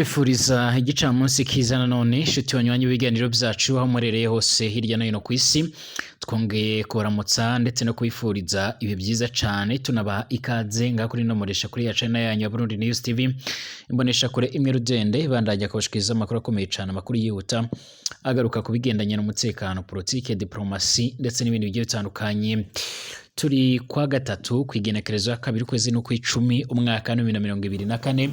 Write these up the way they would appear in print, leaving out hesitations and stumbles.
tubifuriza igicamunsi kiza nanone inshuti banywanyi b'ibiganiro byacu aho murereye hose hirya no hino ku isi twongeye kubaramutsa ndetse no kubifuriza ibi byiza cyane tunabaha ikaze ngaho kuri nomoresha kuri ya channel yanyu ya Burundi News TV imbonesha kure imwe rudende bandajya kubashikiriza amakuru akomeye cyane amakuru yihuta agaruka ku bigendanye n'umutekano politike diplomasi ndetse n'ibindi bigiye bitandukanye. Turi kwa gatatu kwigenekerezo ya kabiri kwezi no kw'icumi umwaka wa 2024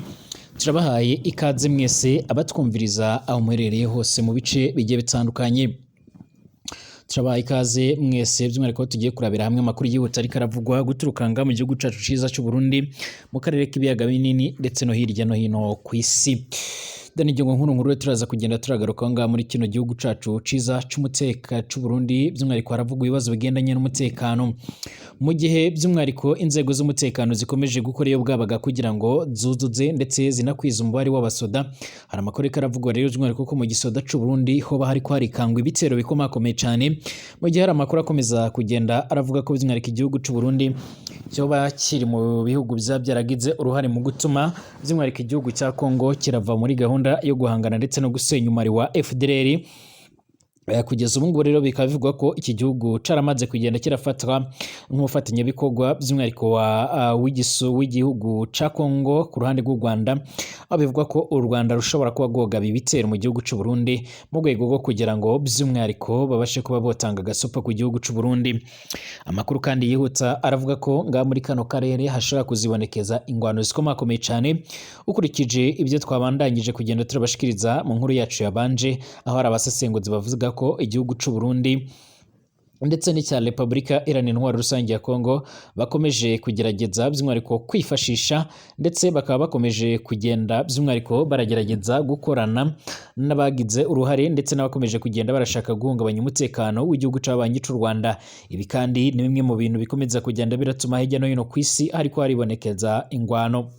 turabahaye ikaze mwese abatwumviriza aho muherereye hose mu bice bigiye bitandukanye. Turabahaye ikaze mwese by'umwihariko tugiye kurabira hamwe amakuru yihuta ariko aravugwa guturukanga mu gihugu cacu ciza cy'u Burundi mu karere k'ibiyaga binini ndetse no hirya no hino ku isi. Dani jongo nkuru turaza kugenda turagaruka ngaha muri kino gihugu cacu ciza cy'umutekano cy'u Burundi by'umwihariko haravugwa ibibazo bigendanye n'umutekano mu gihe by'umwihariko inzego z'umutekano zikomeje gukora iyo bwabaga kugira ngo zuzuze ndetse zinakwiza umubare w'abasoda. Hari amakuru karavugwa rero by'umwihariko ko mu gisoda cy'u Burundi hoba hari kwarikangwa ibitero bikomakomeye cyane mu gihe hari amakuru akomeza kugenda aravuga ko by'umwihariko igihugu cy'u Burundi cyoba kiri mu bihugu byaragize uruhare mu gutuma by'umwihariko igihugu cya Kongo kirava muri gahunda yo guhangana ndetse no gusenya umari wa FDLR. Kugeza ubu ngubu rero bikaba bivugwa ko iki gihugu caramaze kugenda kirafatwa nk'umufatanyabikorwa by'umwihariko w'igihugu ca Kongo ku ruhande rw'u Rwanda, aho bivugwa ko u Rwanda rushobora kuba rwogaba ibitero mu gihugu cy'u Burundi mu rwego rwo kugira ngo by'umwihariko babashe kuba botanga agasopo ku gihugu cy'u Burundi. Amakuru kandi yihuta aravuga ko ngaha muri kano karere hashobora kuzibonekeza ingwano zikomakomeye cyane ukurikije ibyo twabandanyije kugenda turabashikiriza mu nkuru yacu yabanje, aho hari abasesenguzi bavuga ko igihugu cy'u Burundi ndetse n'icya Repubulika Iharanira Intwaro Rusange ya Kongo bakomeje kugerageza by'umwihariko kwifashisha ndetse bakaba bakomeje kugenda by'umwihariko baragerageza gukorana n'abagize uruhare ndetse n'abakomeje kugenda barashaka guhungabanya umutekano w'igihugu cy'abanyi cy'u Rwanda. Ibi kandi ni bimwe mu bintu bikomeza kugenda biratuma hirya no hino ku isi hariko haribonekeza ingwano.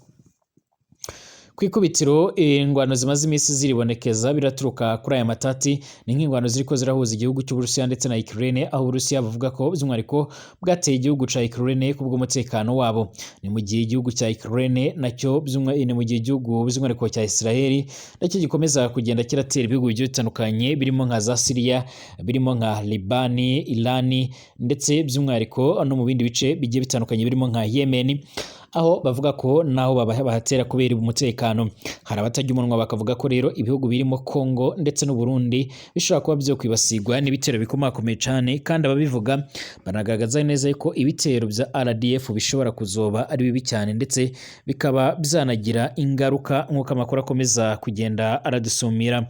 Kwikubitiro ingwano zimaze iminsi ziribonekeza biraturuka kuri aya matati ni nk'ingwano ziriko zirahuza igihugu cy'Uburusiya ndetse na Ukraine, aho Uburusiya bavuga ko by'umwihariko bwateye igihugu ca Ukraine kubw'umutekano wabo. Ni mu gihe igihugu ca Ukraine nacyo ni mu gihe igihugu by'umwihariko cya Israel nacyo gikomeza kugenda kiratera ibihugu bigiye bitandukanye birimo nka za Syria, birimo nka Libani, Irani ndetse by'umwihariko no mu bindi bice bigiye bitandukanye birimo nka Yemen, aho bavuga ko naho bahatera kubera umutekano. Hari abatajya umunwa bakavuga ko rero ibihugu birimo Kongo ndetse n'u Burundi bishobora kuba byo kwibasirwa n'ibitero bikomakomeye cyane, kandi ababivuga banagaragaza neza ko ibitero bya RDF bishobora kuzoba ari bibi cyane ndetse bikaba byanagira ingaruka nk'uko amakuru akomeza kugenda aradusumira.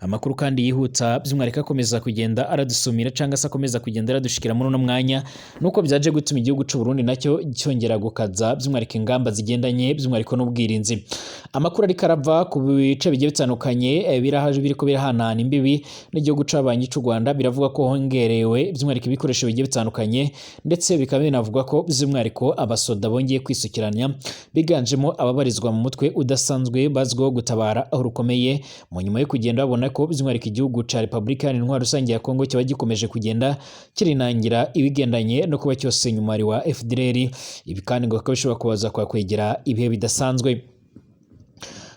Amakuru kandi yihuta by'umwihariko akomeza kugenda aradusumira cyangwa se akomeza kugenda aradushikira muri uno mwanya nuko byaje gutuma igihugu cy'u Burundi nacyo cyongera gukaza by'umwihariko ingamba zigendanye by'umwihariko n'ubwirinzi. Amakuru ariko arava ku bice bigiye bitandukanye biriko birahanana imbibi n'igihugu c'abanyi cy'u Rwanda, biravuga ko hongerewe by'umwihariko ibikoresho bigiye bitandukanye ndetse bikaba binavugwa ko by'umwihariko abasoda bongeye kwisukiranya biganjemo ababarizwa mu mutwe udasanzwe bazwiho gutabara aho rukomeye mu nyuma yo kugenda babona ko by'umwihariko igihugu ca Repubulika Iharanira Intwaro Rusange ya Kongo kiba gikomeje kugenda kirinangira ibigendanye no kuba cyose nyumari wa FDLR. Ibi kandi ngo bishobora kubaza kwa kwegera ibihe bidasanzwe.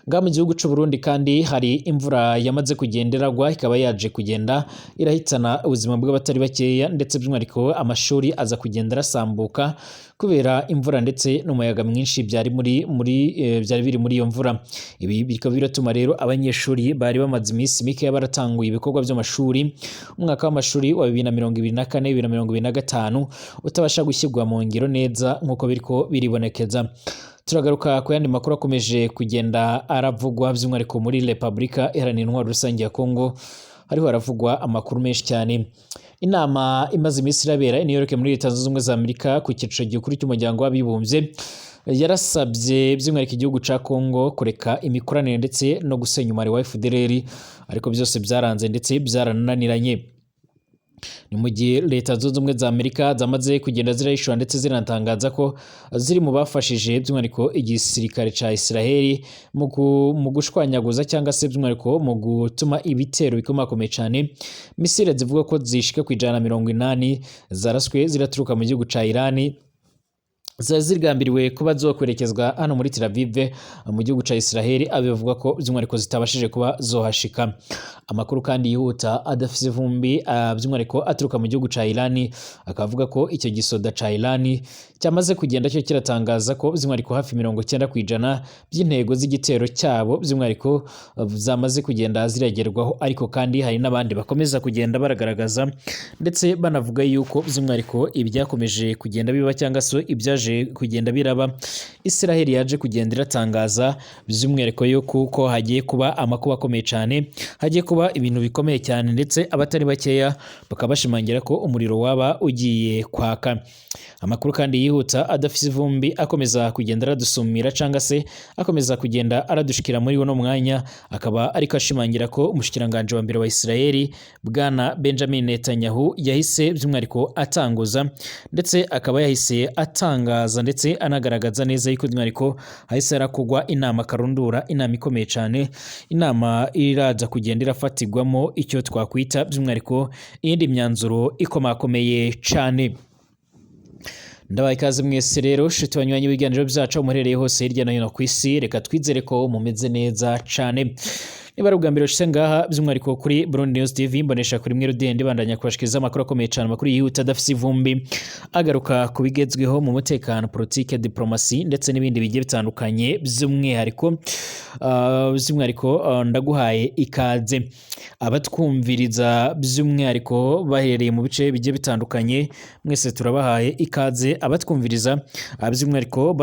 Ngaha mu gihugu cy'u Burundi kandi hari imvura yamaze kugenderagwa ikaba yaje kugenda irahitana ubuzima bw'abatari bakeya ndetse by'umwihariko amashuri aza kugenda arasambuka kubera imvura ndetse n'umuyaga mwinshi byari biri muri iyo mvura. Ibi bikaba biratuma rero abanyeshuri bari bamaze iminsi mike baratanguye ibikorwa by'amashuri umwaka w'amashuri wa 2024-2025 utabasha gushyirwa mu ngiro neza nk'uko biriko biribonekeza. Turagaruka ku yandi makuru akomeje kugenda aravugwa by'umwihariko muri Repubulika Iharanira Intwaro Rusange ya Kongo, hariho haravugwa amakuru menshi cyane. Inama imaze iminsi irabera i New York muri Leta Zunze Ubumwe za Amerika ku cyiciro gikuru cy'umuryango w'abibumbye yarasabye by'umwihariko igihugu ca Kongo kureka imikoranire ndetse no gusenya umari wa FDLR, ariko byose byaranze ndetse byarananiranye. Ni mu gihe Leta Zunze Ubumwe za Amerika zamaze kugenda zirayishura ndetse zinatangaza ko ziri mu bafashije by'umwihariko igisirikare ca Israel mu gushwanyaguza cyangwa se by'umwihariko mu gutuma ibitero bikomakomeye cyane. Misile zivuga ko zishika ku 180 zaraswe ziraturuka mu gihugu ca Irani zazigambiriwe kuba zokwerekezwa hano muri Tel Aviv mu gihugu ca Israel abivuga ko by'umwihariko zitabashije kuba zohashika. Amakuru kandi yihuta adafise ivumbi by'umwihariko aturuka mu gihugu ca Iran akavuga ko icyo gisoda ca Iran cyamaze kugenda cyo kiratangaza ko by'umwihariko hafi 90% by'intego z'igitero cyabo by'umwihariko zamaze kugenda ziragerwaho, ariko kandi hari n'abandi bakomeza kugenda baragaragaza ndetse banavuga yuko by'umwihariko ibyakomeje kugenda biba cyangwa se ibyaje kugenda biraba Israel yaje kugenda iratangaza by'umwihariko yuko kuko hagiye kuba amakuba akomeye cyane, hagiye kuba ibintu bikomeye cyane, ndetse abatari bakeya bakabashimangira ko umuriro waba ugiye kwaka. Amakuru kandi yihuta adafise ivumbi akomeza kugenda aradusumira cyangwa se akomeza kugenda aradushikira muri uno mwanya, akaba ariko ashimangira ko umushikiranganje wa mbere wa Israel bwana Benjamin Netanyahu yahise by'umwihariko atanguza, ndetse akaba yahise atangaza ndetse anagaragaza neza yuko by'umwihariko hahise harakugwa inama karundura, inama ikomeye cyane, inama iraza kugenda irafatirwamo icyo twakwita by'umwihariko iyindi myanzuro ikomakomeye cyane. Ndabaye ikaze mwese rero shiti wanywanyi ibiganiro byacu muherereye hose hirya no hino ku isi, reka twizere ko mumeze neza cyane. Niba ari ubwa mbere ushitse ngaha by'umwihariko kuri Burundi News TV mbonesha kuri mwe rudende bandanya kubashikiriza amakuru akomeye cyane, amakuru yihuta adafise ivumbi agaruka kubigezweho mu mutekano, politike, diplomasi ndetse n'ibindi bigiye bitandukanye. By'umwihariko ndaguhaye ikaze abatwumviriza by'umwihariko baherereye mu bice bigiye bitandukanye, mwese turabahaye ikaze. Abatwumviriza by'umwihariko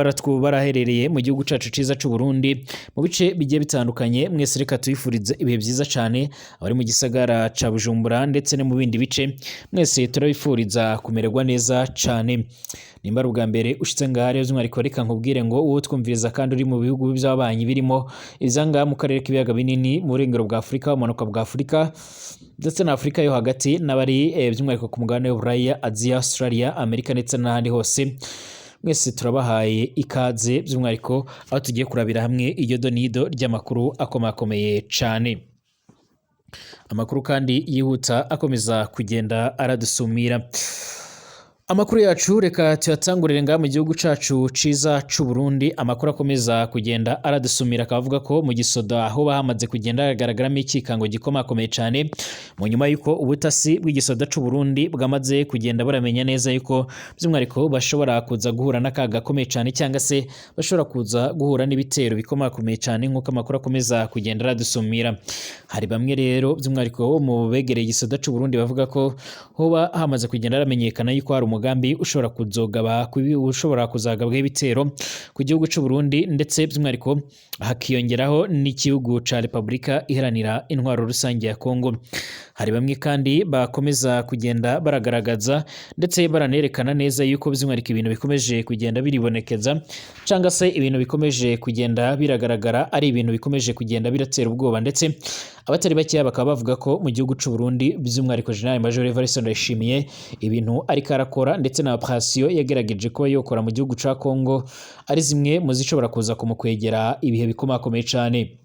baraherereye mu gihugu cacu ciza c'u Burundi mu bice bigiye bitandukanye, mwese reka tuyifurize ibihe byiza cyane. Abari mu gisagara ca Bujumbura ndetse no mu bindi bice, mwese turabifuriza kumererwa neza cyane. Nimba ari ubwa mbere ushitse ngaha rero by'umwihariko reka nkubwire ngo uwo twumviriza kandi uri mu bihugu by'ababanyi birimo izanga mu karere k'ibiyaga binini mu burengero bwa Afurika, umanuka bwa Afurika ndetse na Afurika yo hagati, n'abari by'umwihariko ku mugabane w'Uburaya, Aziya, Australia, Amerika ndetse n'ahandi hose, mwese turabahaye ikaze by'umwihariko aho tugiye kurabira hamwe iryo donido ry'amakuru akomakomeye cyane. Amakuru kandi yihuta akomeza kugenda aradusumira. Amakuru yacu reka tuyatangurire ngaha mu gihugu cacu ciza c'u Burundi. Amakuru akomeza kugenda aradusumira akavuga ko mu gisoda aho bahamaze kugenda hagaragaramo ikikango gikomakomeye cyane, mu nyuma yuko ubutasi bw'igisoda c'u Burundi bwamaze kugenda buramenya neza yuko by'umwihariko bashobora kuza guhura n'akaga gakomeye cyane, cyangwa se bashobora kuza guhura n'ibitero bikomakomeye cyane nk'uko amakuru akomeza kugenda aradusumira. Hari bamwe rero by'umwihariko mu begereye igisoda c'u Burundi bavuga ko hoba hamaze kugenda aramenyekana yuko hari umugambi ushobora kuzagabwaho ibitero ku gihugu c'u Burundi, ndetse by'umwihariko hakiyongeraho n'igihugu ca Repubulika Iharanira Intwaro Rusange ya Kongo. Hari bamwe kandi bakomeza kugenda baragaragaza ndetse baranerekana neza yuko by'umwihariko ibintu bikomeje kugenda biribonekeza, cyangwa se ibintu bikomeje kugenda biragaragara ari ibintu bikomeje kugenda biratera ubwoba, ndetse abatari bakeya bakaba bavuga ko mu gihugu c'u Burundi by'umwihariko General Major Evariste Ndayishimiye ibintu ariko arakora ndetse na operation yagerageje kuba yokora mu gihugu ca Kongo ari zimwe mu zishobora kuza kumukwegera ibihe bikomakomeye cyane.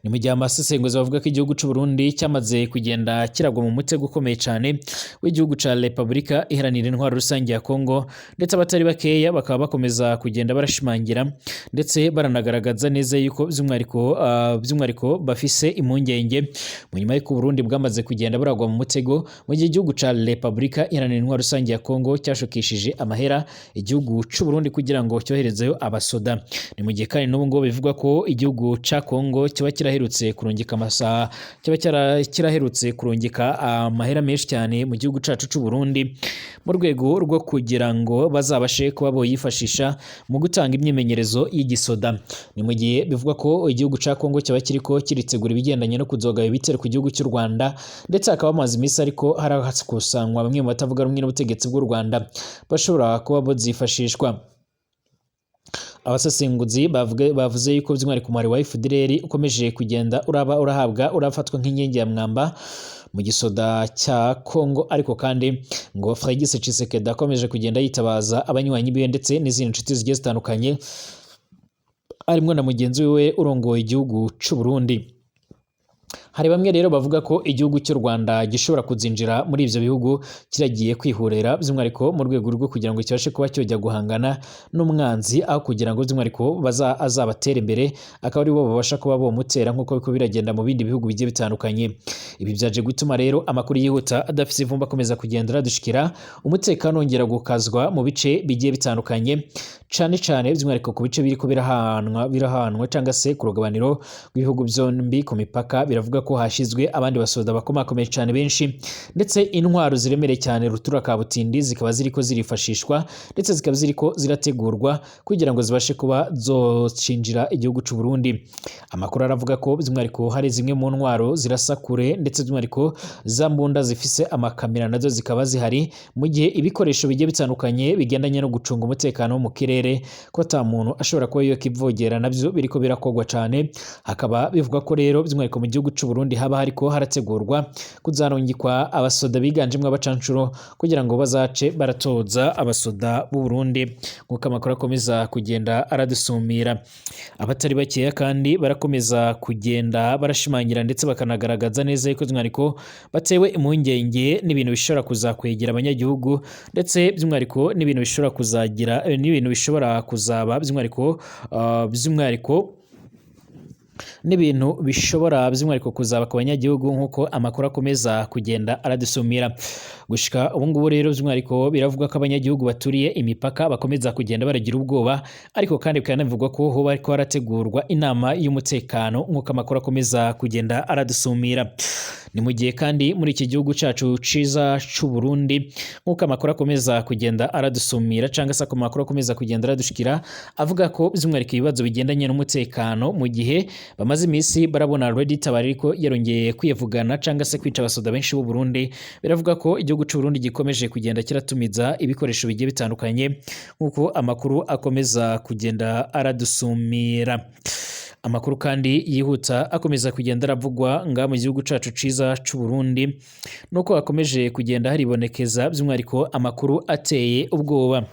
Ni mu gihe amasesenguzi bavuga ko igihugu c'u Burundi cyamaze kugenda kiragwa mu mutego ukomeye cyane w'igihugu ca Repubulika Iharanira Intwaro Rusange ya Kongo, ndetse abatari bakeya bakaba bakomeza kugenda barashimangira ndetse baranagaragaza neza yuko by'umwihariko bafise impungenge mu nyuma y'uko Burundi bwamaze kugenda buragwa mu mutego, mu gihe igihugu ca Repubulika Iharanira Intwaro Rusange ya Kongo cyashukishije amahera igihugu c'u Burundi kugira ngo cyoherezeyo abasoda. Ni mu gihe kandi n'ubu ngo bivugwa ko igihugu ca Kongo kiba kiraherutse kurungika amahera menshi cyane mu gihugu cacu c'u Burundi mu rwego rwo kugira ngo bazabashe kuba boyifashisha mu gutanga imyimenyerezo y'igisoda. Ni mu gihe bivugwa ko igihugu ca Kongo kiba kiriko kiritegura ibigendanye no kuzogaba ibitero ku gihugu cy'u Rwanda, ndetse hakaba amazi misi ariko harakusanywa bamwe mu batavuga rumwe n'ubutegetsi bw'u Rwanda bashobora kuba bozifashishwa. Abasesenguzi bavuze yuko by'umwihariko umubare wa FDLR ukomeje kugenda urafatwa nk'inkingi ya mwamba mu gisoda cya Kongo, ariko kandi ngo Félix Tshisekedi akomeje kugenda yitabaza abanywanyi biwe ndetse n'izindi nshuti zigiye zitandukanye, harimo na mugenzi we urongoye igihugu c'u Burundi. hari bamwe rero bavuga ko igihugu cy'u Rwanda gishobora kuzinjira muri ivyo bihugu kiragiye kwihorera by'umwihariko mu rwego rwo kugira ngo kibashe kuba cyojya guhangana n'umwanzi aho kugira ngo by'umwihariko azabatera imbere akaba ari bo babasha kuba bomutera nk'uko biko biragenda mu bindi bihugu bigiye bitandukanye. Ibi byaje gutuma rero amakuru yihuta adafise ivumba akomeza kugenda aradushikira, umutekano wongera gukazwa mu bice bigiye bitandukanye cane cane by'umwihariko ku bice biriko birahanwa cyangwa se ku rugabaniro rw'ibihugu byombi ku mipaka. Biravuga ko hashizwe abandi basoda bakomakomeye cyane benshi, ndetse intwaro ziremereye cyane rutura kabutindi zikaba ziriko zirifashishwa ndetse zikaba ziriko zirategurwa kugira ngo zibashe kuba zocinjira igihugu cy'u Burundi. Amakuru aravuga ko by'umwihariko hari zimwe mu ntwaro zirasakure ndetse by'umwihariko za mbunda zifise amakamera nazo zikaba zihari, mu gihe ibikoresho bigiye bitandukanye bigendanye no gucunga umutekano wo mu kirere ko ata muntu ashobora kuba yo kivogera nabyo biriko birakogwa cyane. Hakaba bivuga ko rero by'umwihariko mu gihugu cy'u Burundi haba hariko harategurwa kuzarungikwa abasoda biganjemwe abacancuro kugira ngo bazace baratoza abasoda b'u Burundi nk'uko amakuru akomeza kugenda aradusumira. Abatari bakeya kandi barakomeza kugenda barashimangira ndetse bakanagaragaza neza yuko by'umwihariko batewe impungenge n'ibintu bishobora kuzakwegera abanyagihugu, ndetse by'umwihariko n'ibintu bishobora kuzagira n'ibintu bishobora kuzaba by'umwihariko n'ibintu bishobora by'umwihariko kuzaba ku banyagihugu nk'uko amakuru akomeza kugenda aradusumira. Gushika ubu ngubu rero by'umwihariko biravuga ko abanyagihugu baturiye imipaka bakomeza kugenda baragira ubwoba, ariko kandi bikanavugwa ko hoba ariko harategurwa inama y'umutekano nk'uko amakuru akomeza kugenda aradusumira. Ni mu gihe kandi muri iki gihugu cyacu ciza cy'u Burundi nk'uko amakuru akomeza kugenda aradusumira cyangwa se amakuru akomeza kugenda aradushikira avuga ko by'umwihariko ibibazo bigendanye n'umutekano mu gihe bamaze iminsi barabona Reddit ariko yarongeye kwiyevugana cyangwa se kwica abasoda benshi b'u Burundi. Biravuga ko igihugu cy'u Burundi gikomeje kugenda kiratumiza ibikoresho bigiye bitandukanye nk'uko amakuru akomeza kugenda aradusumira. Amakuru kandi yihuta akomeza kugenda aravugwa nga mu gihugu cyacu ciza cy'u Burundi nuko akomeje kugenda haribonekeza by'umwihariko amakuru ateye ubwoba.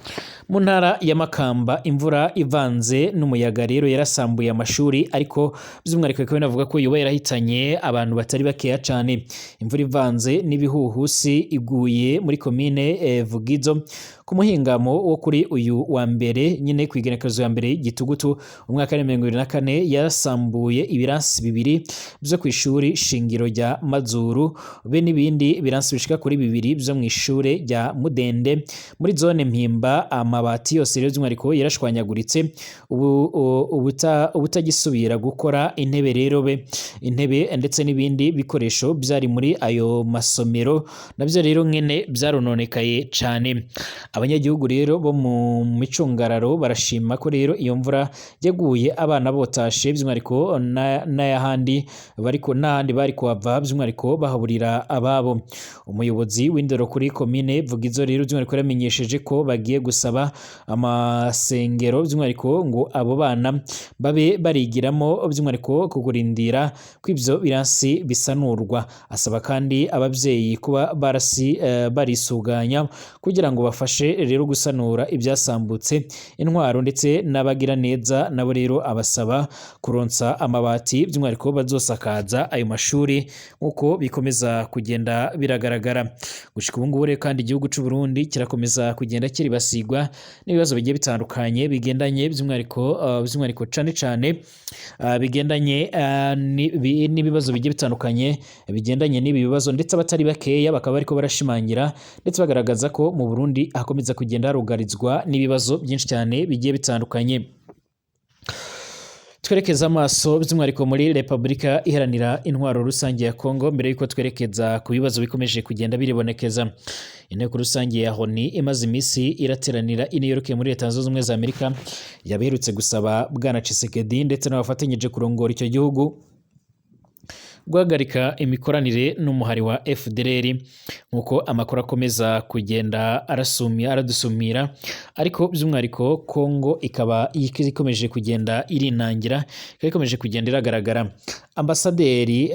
Mu ntara ya Makamba imvura ivanze n'umuyaga rero yarasambuye amashuri, ariko by'umwihariko bikaba binavuga ko yoba yarahitanye abantu batari bakeya cyane. Imvura ivanze n'ibihuhusi iguye muri komine Vugizo ku muhingamo wo kuri uyu wa mbere nyine ku igenekerezo ya mbere Gitugutu umwaka wa 2024 yasambuye ibiransi bibiri byo ku ishuri shingiro rya Mazuru be n'ibindi biransi bishika kuri bibiri byo mu ishure rya Mudende muri zone Mpimba. Amabati yose rero by'umwihariko yarashwanyaguritse ubutagisubira gukora intebe rero intebe ndetse n'ibindi bikoresho byari muri ayo masomero nabyo rero nkene byarononekaye cyane. Abanyagihugu rero bo mu micungararo barashima ko rero iyo mvura yaguye abana botashe by'umwihariko n'ahandi bari kuhava by'umwihariko bahaburira ababo. Umuyobozi w'indero kuri komine Vugizo rero by'umwihariko yaramenyesheje ko bagiye gusaba amasengero by'umwihariko ngo abo bana babe barigiramo by'umwihariko kugurindira kw'ibyo biransi bisanurwa. Asaba kandi ababyeyi kuba barisuganya kugira ngo bafashe rero gusanura ibyasambutse intwaro, ndetse n'abagira neza nabo rero abasaba kuronsa amabati by'umwihariko bazosakaza ayo mashuri nk'uko bikomeza kugenda biragaragara. Gushika ubu ngubu rero kandi igihugu cy'u Burundi kirakomeza kugenda kiribasigwa n'ibibazo bigiye bitandukanye bigendanye by'umwihariko cyane bigendanye n'ibibazo bigiye bitandukanye bigendanye n'ibi bibazo, ndetse abatari bakeya bakaba bariko barashimangira ndetse bagaragaza ko mu Burundi hakomeza kugenda harugarizwa n'ibibazo byinshi cyane bigiye bitandukanye. Twerekeza amaso by'umwihariko muri Repubulika Iharanira Intwaro Rusange ya Kongo mbere yuko twerekeza ku bibazo bikomeje kugenda biribonekeza. Inteko rusange ya ONU imaze iminsi irateranira i New York muri Leta Zunze Ubumwe za Amerika yaberutse gusaba Bwana Tshisekedi ndetse n'abafatanyije kurongora icyo gihugu guhagarika imikoranire n'umuhari wa FDLR nk'uko amakuru akomeza kugenda aradusumira, ariko by'umwihariko Kongo ikaba ikomeje kugenda irinangira, ikaba ikomeje kugenda iragaragara. ambasaderi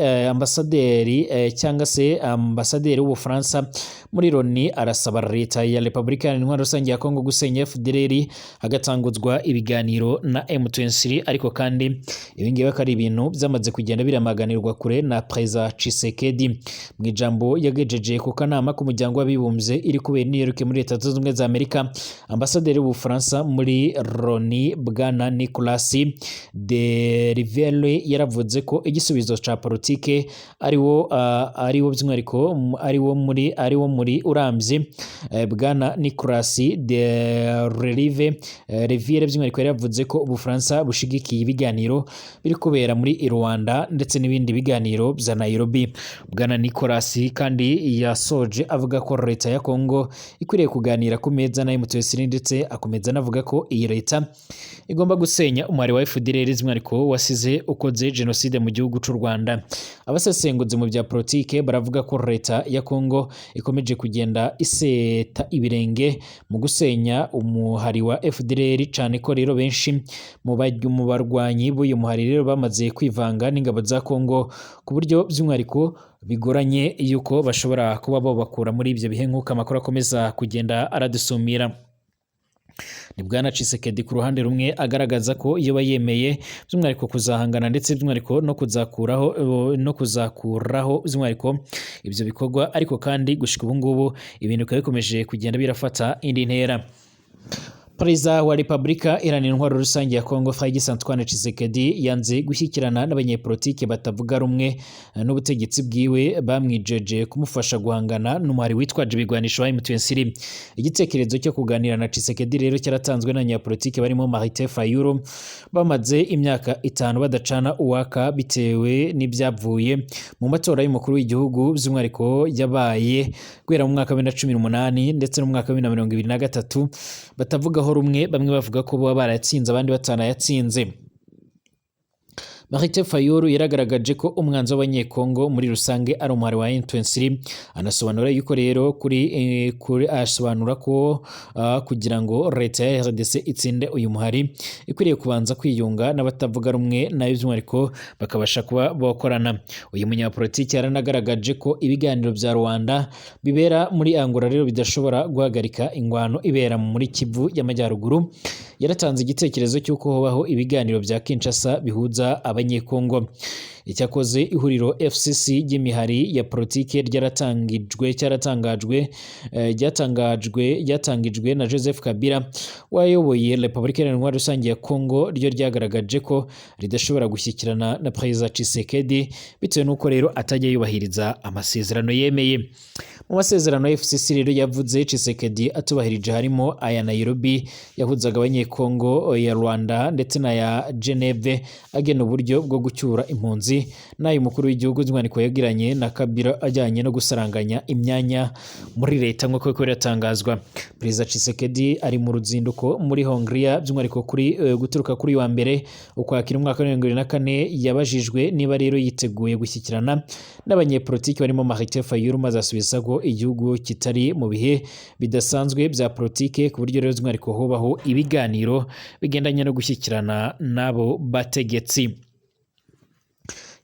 cyangwa se ambasaderi w'Ubufaransa muri Loni arasaba leta ya Repubulika Iharanira Rusange ya Kongo gusenya FDLR hagatanguzwa ibiganiro na M23, ariko kandi ibingibi akari ibintu byamaze kugenda biramaganirwa kure na Perezida Tshisekedi. Mu ijambo yagejeje ku kanama k'umuryango w'abibumbye iri kubera New York muri Leta Zunze Ubumwe za Amerika, ambasaderi w'Ubufaransa muri Loni Bwana Nicolas de Rivelle yaravuze ko igisubizo ca politike ariwo by'umwihariko ariwo muri urambye. Bwana Nicolas de Rivelle by'umwihariko yaravuze ko Ubufaransa bushigikiye ibiganiro biri kubera muri Rwanda ndetse n'ibindi biganiro bya Nairobi. Bwana Nicolas kandi yasoje avuga ko leta ya Kongo ikwiriye kuganira ku meza na M23, ndetse akomeza anavuga ko iyi leta igomba gusenya umwari wa FDLR by'umwihariko wasize ukoze genocide mu gihugu cy'u Rwanda. Abasesenguzi mu bya politike baravuga ko leta ya Kongo ikomeje kugenda iseta ibirenge mu gusenya umuhari wa FDLR, cyane ko rero benshi mu barwanyi b'uyu muhari rero bamaze kwivanga n'ingabo za Kongo ku buryo by'umwihariko bigoranye yuko bashobora kuba bakura muri ibyo bihe nk'uko amakuru akomeza kugenda aradusumira. Ni Bwana Tshisekedi ku ruhande rumwe agaragaza ko iyo bayemeye by'umwihariko kuzahangana ndetse by'umwihariko no kuzakuraho by'umwihariko ibyo bikorwa, ariko kandi gushika ubu ngubu ibintu bikaba bikomeje kugenda birafata indi ntera. Perezida wa Repubulika Iharanira Intwaro Rusange ya Kongo Félix Antoine Tshisekedi yanze gushyikirana n'abanyepolitike batavuga rumwe n'ubutegetsi bwiwe bamwijeje kumufasha guhangana n'umuhari witwaje ibigwanisho wa M23. Igitekerezo cyo kuganira na Tshisekedi rero cyaratanzwe n'abanyepolitike barimo Martin Fayulu bamaze imyaka 5 badacana uwaka bitewe n'ibyavuye mu matora y'umukuru w'igihugu by'umwihariko yabaye guhera mu mwaka wa 2018 ndetse no mu mwaka wa 2023. Batavuga rumwe, bamwe bavuga ko baba baratsinze abandi batanayatsinze. Martin Fayulu yaragaragaje ko umwanzi w'abanyekongo muri rusange ari umuhari wa M23. Anasobanura yuko rero asobanura ko kugira ngo leta ya RDC itsinde uyu muhari ikwiriye kubanza kwiyunga n'abatavuga rumwe nayo by'umwihariko bakabasha kuba bakorana. Uyu munyapolitiki yaranagaragaje ko ibiganiro bya Rwanda bibera muri Angola rero bidashobora guhagarika ingwano ibera muri Kivu y'Amajyaruguru. Yaratanze igitekerezo cy'uko hobaho ibiganiro bya Kinshasa bihuza abanyekongo. Icyakoze ihuriro FCC y'imihari ya politike ryatangijwe na Joseph Kabila wayoboye Repubulika Iharanira Rusange ya Kongo, ryo ryagaragaje ko ridashobora gushyikirana na Perezida Tshisekedi bitewe n'uko rero atajya yubahiriza amasezerano yemeye. Mu masezerano ya FCC rero yavuze Tshisekedi atubahirije harimo aya Nairobi yahuzaga abanyekongo, ya Rwanda ndetse na ya Geneve agena uburyo bwo gucyura impunzi, n'ayo mukuru w'igihugu by'umwihariko yagiranye na Kabila ajyanye no gusaranganya imyanya muri leta nk'uko biratangazwa. Perezida Tshisekedi ari mu ruzinduko muri Hongria by'umwihariko guturuka kuri wa mbere ukwakira umwaka wa 2024. Yabajijwe niba rero yiteguye gushyikirana n'abanyepolitiki barimo Martin Fayulu maze asubiza ko igihugu kitari mu bihe bidasanzwe bya politike ku buryo rero by'umwihariko hobaho ibiganiro bigendanye no gushyikirana n'abo bategetsi.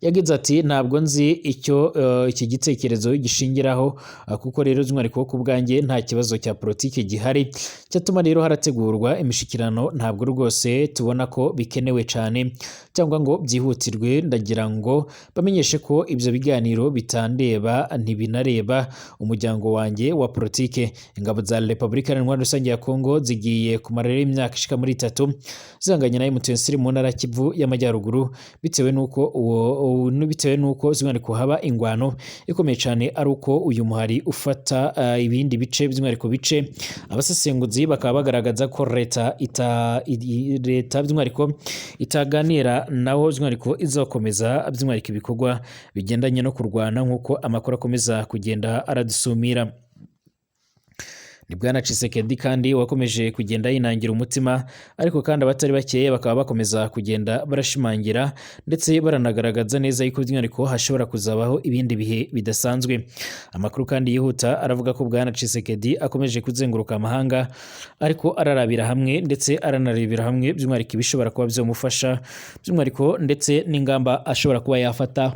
Yagize ati ntabwo nzi icyo iki gitekerezo gishingiraho, kuko rero by'umwihariko ku bwanjye nta kibazo cya politiki gihari cyatuma rero harategurwa imishikirano. Ntabwo rwose tubona ko bikenewe cyane cyangwa ngo byihutirwe. Ndagira ngo bamenyeshe ko ibyo biganiro bitandeba, ntibinareba umuryango wanjye wa politike. Ingabo za Repubulika Iharanira Rusange ya Kongo zigiye kumara rero imyaka ishika muri 3 zihanganye na M23 mu ntara Kivu y'Amajyaruguru bitewe n'uko by'umwihariko haba ingwano ikomeye cyane, ari uko uyu muhari ufata ibindi bice by'umwihariko bice. Abasesenguzi bakaba bagaragaza ko leta by'umwihariko itaganira naho by'umwihariko izakomeza by'umwihariko ibikorwa bigendanye no kurwana nk'uko amakuru akomeza kugenda aradusumira. ni Bwana Tshisekedi kandi wakomeje kugenda yinangira umutima, ariko kandi abatari bakeya bakaba bakomeza kugenda barashimangira ndetse baranagaragaza neza yuko by'umwihariko hashobora kuzabaho ibindi bihe bidasanzwe. Amakuru kandi yihuta aravuga ko Bwana Tshisekedi akomeje kuzenguruka amahanga, ariko ararabira hamwe ndetse aranarebera hamwe by'umwihariko ibishobora kuba byamufasha, by'umwihariko ndetse n'ingamba ashobora kuba yafata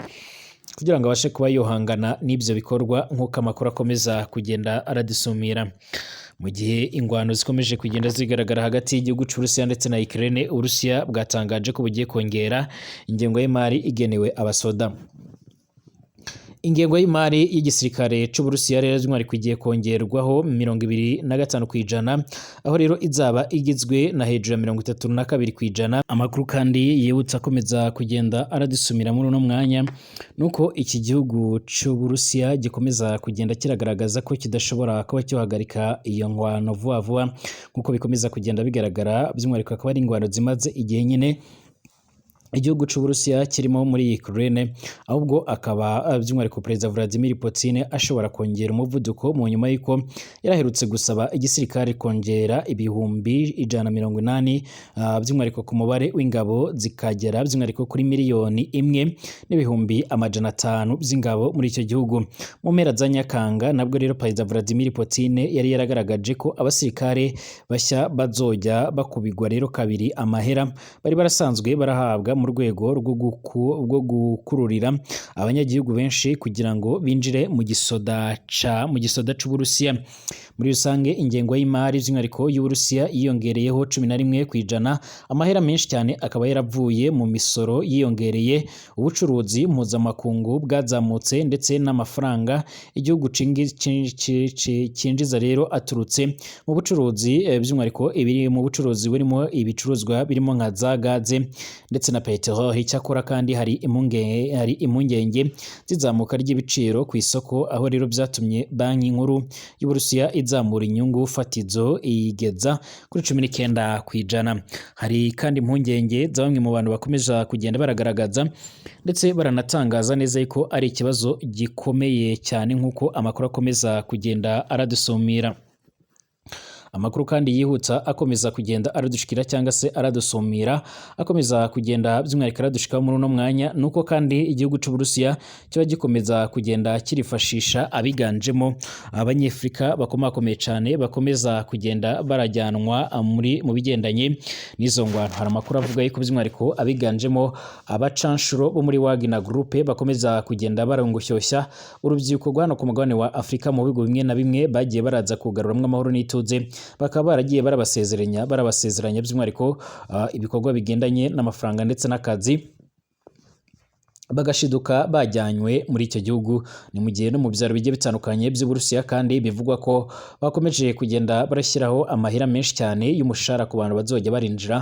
kugira ngo abashe kuba yohangana n'ibyo bikorwa nk'uko amakuru akomeza kugenda aradusumira. Mu gihe ingwano zikomeje kugenda zigaragara hagati y'igihugu cy'Uburusiya ndetse na Ukraine, Uburusiya bwatangaje ko bugiye kongera ingengo y'imari igenewe abasoda. Ingengo y'imari y'igisirikare cy'Uburusiya rero by'umwihariko igiye kongerwaho 25%, aho rero izaba igizwe na hejuru ya 32%. Amakuru kandi yibutsa akomeza kugenda aradusumira muri uno mwanya nuko iki gihugu cy'Uburusiya gikomeza kugenda kiragaragaza ko kidashobora kuba cyohagarika iyo ngwano vuba vuba nkuko bikomeza kugenda bigaragara, by'umwihariko akaba ari ingwano zimaze igihe nyine igihugu cy'Uburusiya kirimo muri Ukraine, ahubwo akaba by'umwihariko Perezida Vladimir Putin ashobora kongera umuvuduko mu nyuma y'uko yaraherutse gusaba igisirikare kongera ibihumbi 180, by'umwihariko ku mubare w'ingabo zikagera by'umwihariko kuri 1,500,000 by'ingabo muri icyo gihugu. Mu mpera za Nyakanga nabwo rero Perezida Vladimir Putin yari yaragaragaje ko abasirikare bashya bazojya bakubigwa rero kabiri amahera bari barasanzwe barahabwa mu rwego rwo gukururira abanyagihugu benshi kugira ngo binjire mu gisoda c'Uburusiya. Muri rusange ingengo y'imari by'umwihariko y'Uburusiya yiyongereyeho 11%, amahera menshi cyane akaba yaravuye mu misoro yiyongereye, ubucuruzi mpuzamakungu bwazamutse ndetse n'amafaranga igihugu cinjiza rero aturutse mu bucuruzi, by'umwihariko ibiri mu bucuruzi burimo ibicuruzwa birimo nka za gaze ndetse na peteroli. Cyakora kandi hari impungenge zizamuka ry'ibiciro ku isoko, aho rero byatumye banki nkuru y'Uburusiya izamura inyungu fatizo igeza kuri 19%. Hari kandi impungenge za bamwe mu bantu bakomeza kugenda baragaragaza ndetse baranatangaza neza ko ari ikibazo gikomeye cyane nk'uko amakuru akomeza kugenda aradusumira. Amakuru kandi yihuta akomeza kugenda aradushikira cyangwa se aradusumira, akomeza kugenda by'umwihariko aradushika muri uno mwanya nuko kandi igihugu cy'Uburusiya kiba gikomeza kugenda kirifashisha abiganjemo abanyafrika bakomakomeye cyane bakomeza kugenda barajyanwa mu bigendanye n'izo ngwano. Hari amakuru avuga yuko by'umwihariko abiganjemo abacanshuro bo muri Wagner Group bakomeza kugenda barongoshyashya urubyiruko rwano ku mugabane wa Afrika mu bigo bimwe na bimwe bagiye baraza kugaruramwe amahoro n'ituze, bakaba baragiye barabasezeranya by'umwihariko ibikorwa bigendanye n'amafaranga ndetse n'akazi, bagashiduka bajyanywe muri icyo gihugu. Ni mu gihe no mu byaro bigiye bitandukanye by'Uburusiya kandi bivugwa ko bakomeje kugenda barashyiraho amahera menshi cyane y'umushahara ku bantu bazojya barinjira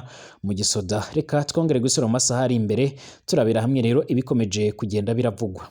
mu gisoda. Reka twongere gusura mu masaha ari imbere turabira hamwe rero ibikomeje kugenda biravugwa.